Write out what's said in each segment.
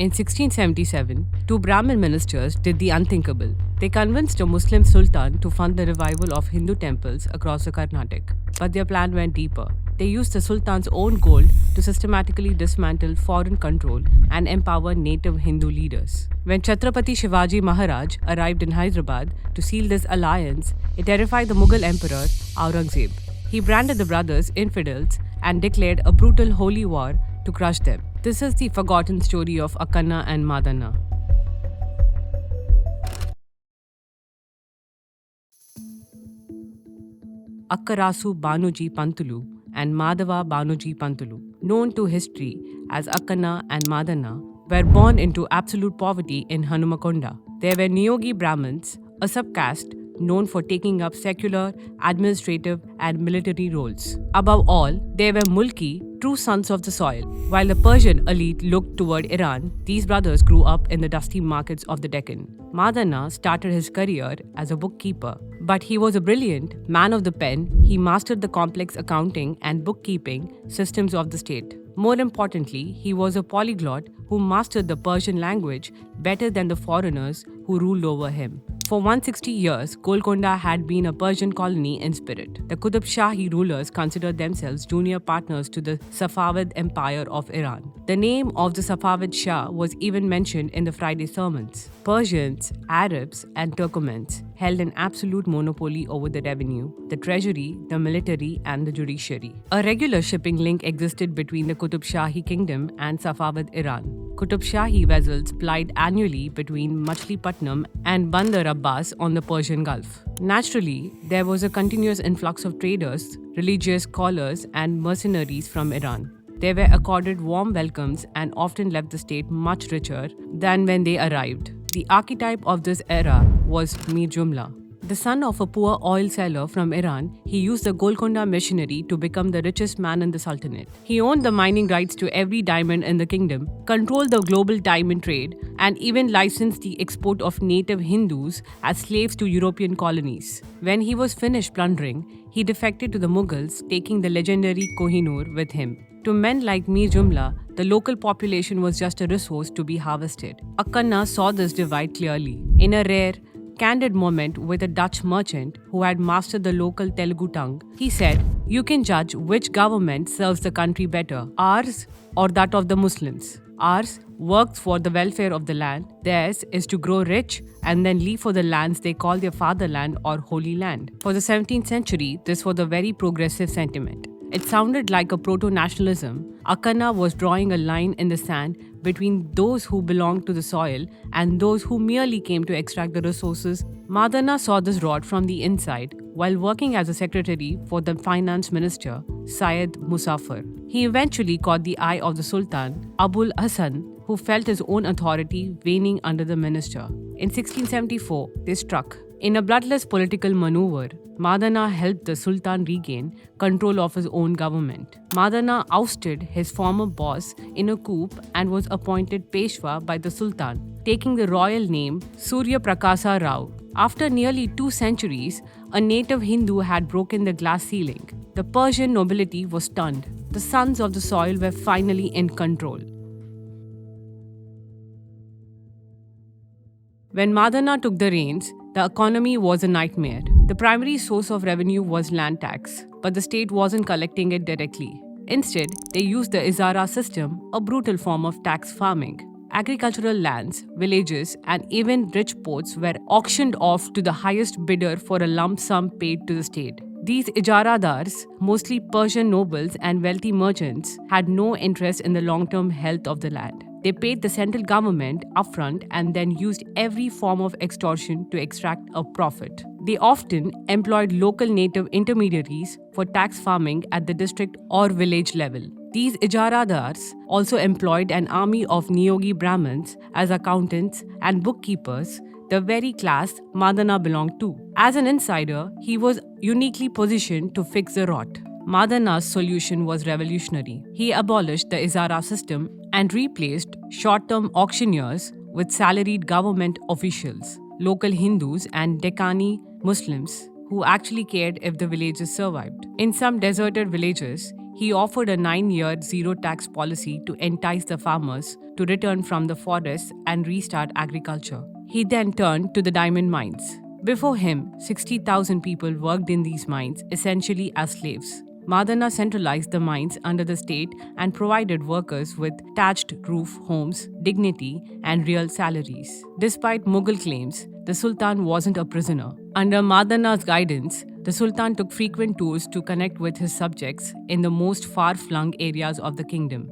In 1677, two Brahmin ministers did the unthinkable. They convinced a Muslim sultan to fund the revival of Hindu temples across the Carnatic. But their plan went deeper. They used the sultan's own gold to systematically dismantle foreign control and empower native Hindu leaders. When Chhatrapati Shivaji Maharaj arrived in Hyderabad to seal this alliance, it terrified the Mughal emperor Aurangzeb. He branded the brothers infidels and declared a brutal holy war to crush them. This is the forgotten story of Akkanna and Madanna. Akkarasu Banuji Pantulu and Madhava Banuji Pantulu, known to history as Akkanna and Madanna, were born into absolute poverty in Hanumakonda. They were Niyogi Brahmins, a subcaste known for taking up secular, administrative, and military roles. Above all, they were Mulki, true sons of the soil. While the Persian elite looked toward Iran, these brothers grew up in the dusty markets of the Deccan. Madanna started his career as a bookkeeper, but he was a brilliant man of the pen. He mastered the complex accounting and bookkeeping systems of the state. More importantly, he was a polyglot who mastered the Persian language better than the foreigners who ruled over him. For 160 years, Golconda had been a Persian colony in spirit. The Qutb Shahi rulers considered themselves junior partners to the Safavid Empire of Iran. The name of the Safavid Shah was even mentioned in the Friday sermons. Persians, Arabs, and Turkomans held an absolute monopoly over the revenue, the treasury, the military, and the judiciary. A regular shipping link existed between the Qutb Shahi kingdom and Safavid Iran. Qutb Shahi vessels plied annually between Machilipatnam and Bandar Abbas on the Persian Gulf. Naturally, there was a continuous influx of traders, religious scholars, and mercenaries from Iran. They were accorded warm welcomes and often left the state much richer than when they arrived. The archetype of this era was Mir Jumla. The son of a poor oil seller from Iran, he used the Golconda machinery to become the richest man in the Sultanate. He owned the mining rights to every diamond in the kingdom, controlled the global diamond trade, and even licensed the export of native Hindus as slaves to European colonies. When he was finished plundering, he defected to the Mughals, taking the legendary Kohinoor with him. To men like Mir Jumla, the local population was just a resource to be harvested. Akkanna saw this divide clearly. In a rare, candid moment with a Dutch merchant who had mastered the local Telugu tongue, he said, "You can judge which government serves the country better, ours or that of the Muslims. Ours works for the welfare of the land, theirs is to grow rich and then leave for the lands they call their fatherland or holy land." For the 17th century, this was a very progressive sentiment. It sounded like a proto-nationalism. Akkanna was drawing a line in the sand between those who belonged to the soil and those who merely came to extract the resources. Madanna saw this rot from the inside while working as a secretary for the finance minister, Syed Musaffar. He eventually caught the eye of the Sultan, Abul Hasan, who felt his own authority waning under the minister. In 1674, they struck. In a bloodless political maneuver, Madanna helped the Sultan regain control of his own government. Madanna ousted his former boss in a coup and was appointed Peshwa by the Sultan, taking the royal name Surya Prakasa Rao. After nearly 2 centuries, a native Hindu had broken the glass ceiling. The Persian nobility was stunned. The sons of the soil were finally in control. When Madanna took the reins, the economy was a nightmare. The primary source of revenue was land tax, but the state wasn't collecting it directly. Instead, they used the Izara system, a brutal form of tax farming. Agricultural lands, villages, and even rich ports were auctioned off to the highest bidder for a lump sum paid to the state. These ijaradars, mostly Persian nobles and wealthy merchants, had no interest in the long-term health of the land. They paid the central government upfront and then used every form of extortion to extract a profit. They often employed local native intermediaries for tax farming at the district or village level. These ijaradars also employed an army of Niyogi Brahmins as accountants and bookkeepers, the very class Madanna belonged to. As an insider, he was uniquely positioned to fix the rot. Madanna's solution was revolutionary. He abolished the Izara system and replaced short-term auctioneers with salaried government officials, local Hindus and Deccani Muslims who actually cared if the villages survived. In some deserted villages, he offered a 9-year zero tax policy to entice the farmers to return from the forests and restart agriculture. He then turned to the diamond mines. Before him, 60,000 people worked in these mines, essentially as slaves. Madana centralized the mines under the state and provided workers with thatched roof homes, dignity, and real salaries. Despite Mughal claims, the Sultan wasn't a prisoner. Under Madana's guidance, the Sultan took frequent tours to connect with his subjects in the most far-flung areas of the kingdom.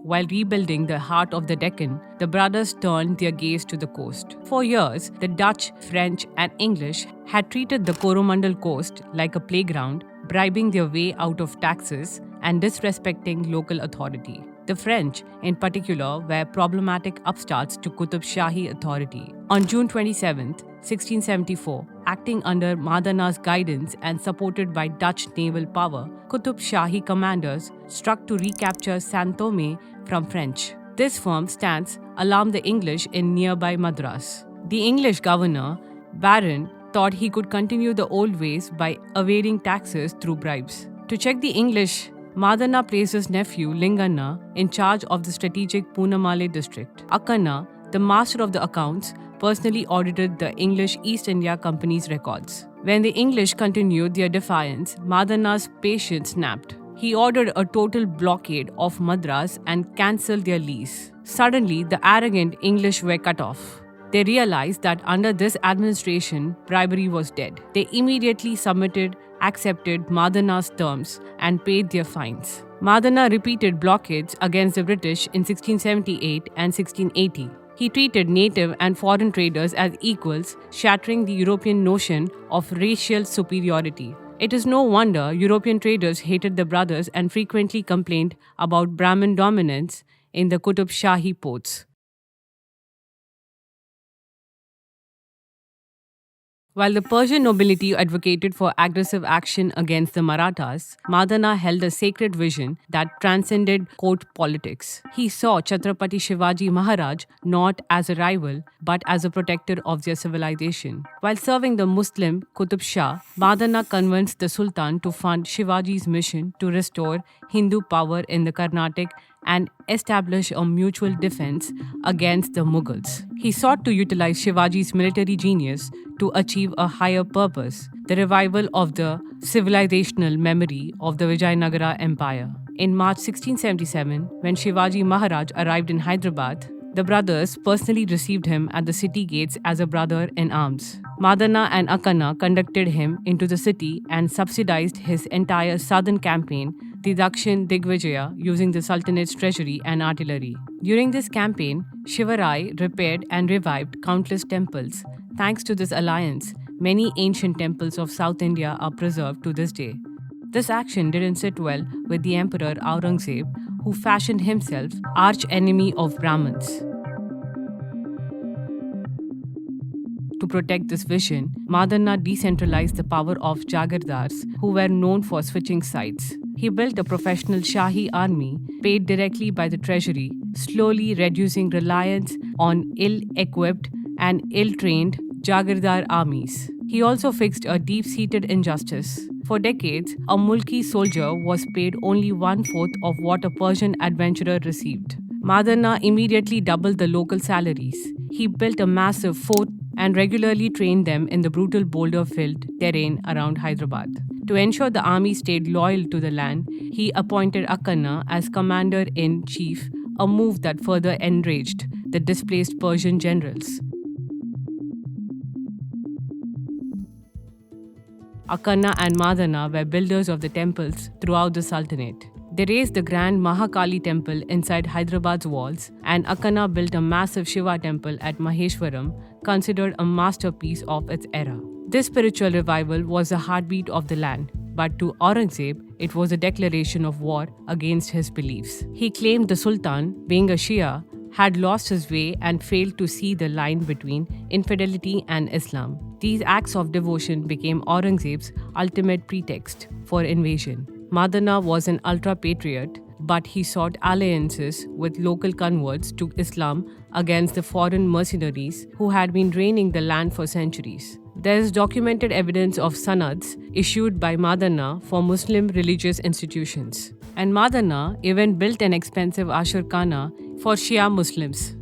While rebuilding the heart of the Deccan, the brothers turned their gaze to the coast. For years, the Dutch, French, and English had treated the Coromandel coast like a playground, bribing their way out of taxes and disrespecting local authority. The French, in particular, were problematic upstarts to Qutub Shahi authority. On June 27, 1674, acting under Madana's guidance and supported by Dutch naval power, Qutub Shahi commanders struck to recapture Saint Thome from French. This firm stance alarmed the English in nearby Madras. The English governor, Baron, thought he could continue the old ways by evading taxes through bribes. To check the English, Madana placed his nephew Linganna in charge of the strategic Poonamale district. Akkanna, the master of the accounts, personally audited the English East India Company's records. When the English continued their defiance, Madana's patience snapped. He ordered a total blockade of Madras and cancelled their lease. Suddenly, the arrogant English were cut off. They realized that under this administration, bribery was dead. They immediately accepted Madana's terms and paid their fines. Madana repeated blockades against the British in 1678 and 1680. He treated native and foreign traders as equals, shattering the European notion of racial superiority. It is no wonder European traders hated the brothers and frequently complained about Brahmin dominance in the Qutub Shahi ports. While the Persian nobility advocated for aggressive action against the Marathas, Madana held a sacred vision that transcended court politics. He saw Chhatrapati Shivaji Maharaj not as a rival, but as a protector of their civilization. While serving the Muslim Qutub Shah, Madana convinced the Sultan to fund Shivaji's mission to restore Hindu power in the Carnatic and establish a mutual defense against the Mughals. He sought to utilize Shivaji's military genius to achieve a higher purpose, the revival of the civilizational memory of the Vijayanagara Empire. In March 1677, when Shivaji Maharaj arrived in Hyderabad, the brothers personally received him at the city gates as a brother in arms. Madana and Akkanna conducted him into the city and subsidized his entire southern campaign, the Dakshin Digvijaya, using the Sultanate's treasury and artillery. During this campaign, Shivarai repaired and revived countless temples. Thanks to this alliance, many ancient temples of South India are preserved to this day. This action didn't sit well with the Emperor Aurangzeb, who fashioned himself arch-enemy of Brahmins. To protect this vision, Madana decentralized the power of Jagirdars, who were known for switching sides. He built a professional Shahi army, paid directly by the treasury, slowly reducing reliance on ill-equipped and ill-trained Jagirdar armies. He also fixed a deep-seated injustice. For decades, a Mulki soldier was paid only 1/4 of what a Persian adventurer received. Madana immediately doubled the local salaries. He built a massive fort and regularly trained them in the brutal boulder-filled terrain around Hyderabad. To ensure the army stayed loyal to the land, he appointed Akkanna as commander-in-chief, a move that further enraged the displaced Persian generals. Akkanna and Madana were builders of the temples throughout the Sultanate. They raised the grand Mahakali temple inside Hyderabad's walls, and Akkanna built a massive Shiva temple at Maheshwaram, considered a masterpiece of its era. This spiritual revival was the heartbeat of the land, but to Aurangzeb, it was a declaration of war against his beliefs. He claimed the Sultan, being a Shia, had lost his way and failed to see the line between infidelity and Islam. These acts of devotion became Aurangzeb's ultimate pretext for invasion. Madana was an ultra-patriot, but he sought alliances with local converts to Islam against the foreign mercenaries who had been draining the land for centuries. There is documented evidence of sanads issued by Madanna for Muslim religious institutions. And Madanna even built an expensive ashurkhana for Shia Muslims.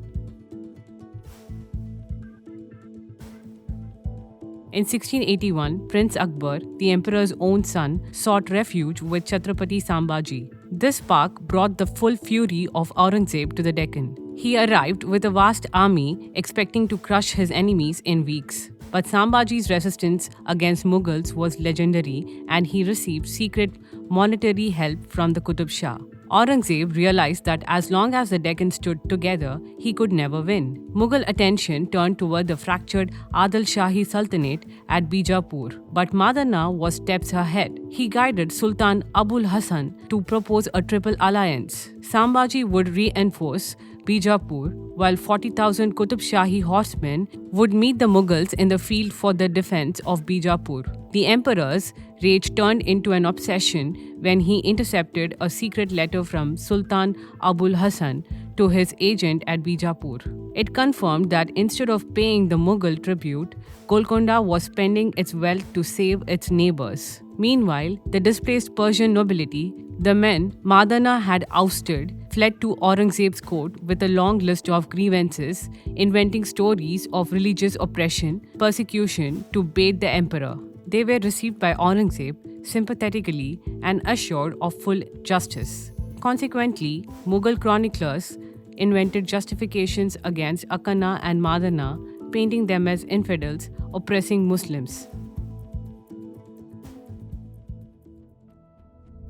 In 1681, Prince Akbar, the emperor's own son, sought refuge with Chhatrapati Sambhaji. This spark brought the full fury of Aurangzeb to the Deccan. He arrived with a vast army, expecting to crush his enemies in weeks. But Sambhaji's resistance against Mughals was legendary, and he received secret monetary help from the Qutub Shah. Aurangzeb realized that as long as the Deccan stood together, he could never win. Mughal attention turned toward the fractured Adil Shahi Sultanate at Bijapur, but Madanna was steps ahead. He guided Sultan Abul Hasan to propose a triple alliance. Sambhaji would reinforce Bijapur, while 40,000 Qutub Shahi horsemen would meet the Mughals in the field for the defense of Bijapur. The emperor's rage turned into an obsession when he intercepted a secret letter from Sultan Abul Hasan to his agent at Bijapur. It confirmed that instead of paying the Mughal tribute, Golconda was spending its wealth to save its neighbors. Meanwhile, the displaced Persian nobility, the men Madanna had ousted, fled to Aurangzeb's court with a long list of grievances, inventing stories of religious oppression, persecution to bait the emperor. They were received by Aurangzeb sympathetically and assured of full justice. Consequently, Mughal chroniclers invented justifications against Akana and Madanna, painting them as infidels oppressing Muslims.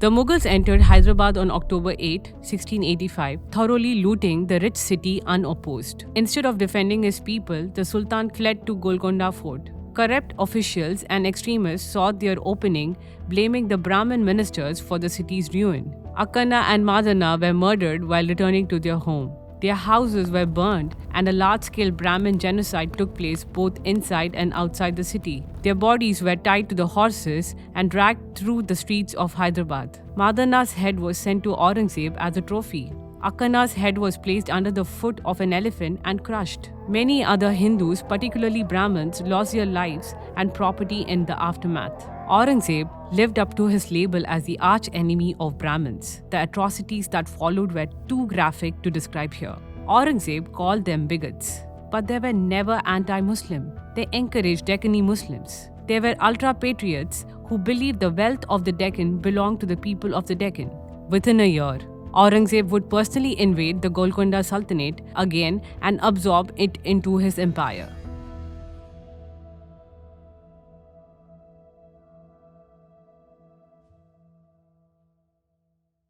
The Mughals entered Hyderabad on October 8, 1685, thoroughly looting the rich city unopposed. Instead of defending his people, the Sultan fled to Golconda Fort. Corrupt officials and extremists sought their opening, blaming the Brahmin ministers for the city's ruin. Akana and Madanna were murdered while returning to their home. Their houses were burned, and a large-scale Brahmin genocide took place both inside and outside the city. Their bodies were tied to the horses and dragged through the streets of Hyderabad. Madanna's head was sent to Aurangzeb as a trophy. Akana's head was placed under the foot of an elephant and crushed. Many other Hindus, particularly Brahmins, lost their lives and property in the aftermath. Aurangzeb lived up to his label as the arch-enemy of Brahmins. The atrocities that followed were too graphic to describe here. Aurangzeb called them bigots, but they were never anti-Muslim. They encouraged Deccani Muslims. They were ultra-patriots who believed the wealth of the Deccan belonged to the people of the Deccan. Within a year, Aurangzeb would personally invade the Golconda Sultanate again and absorb it into his empire.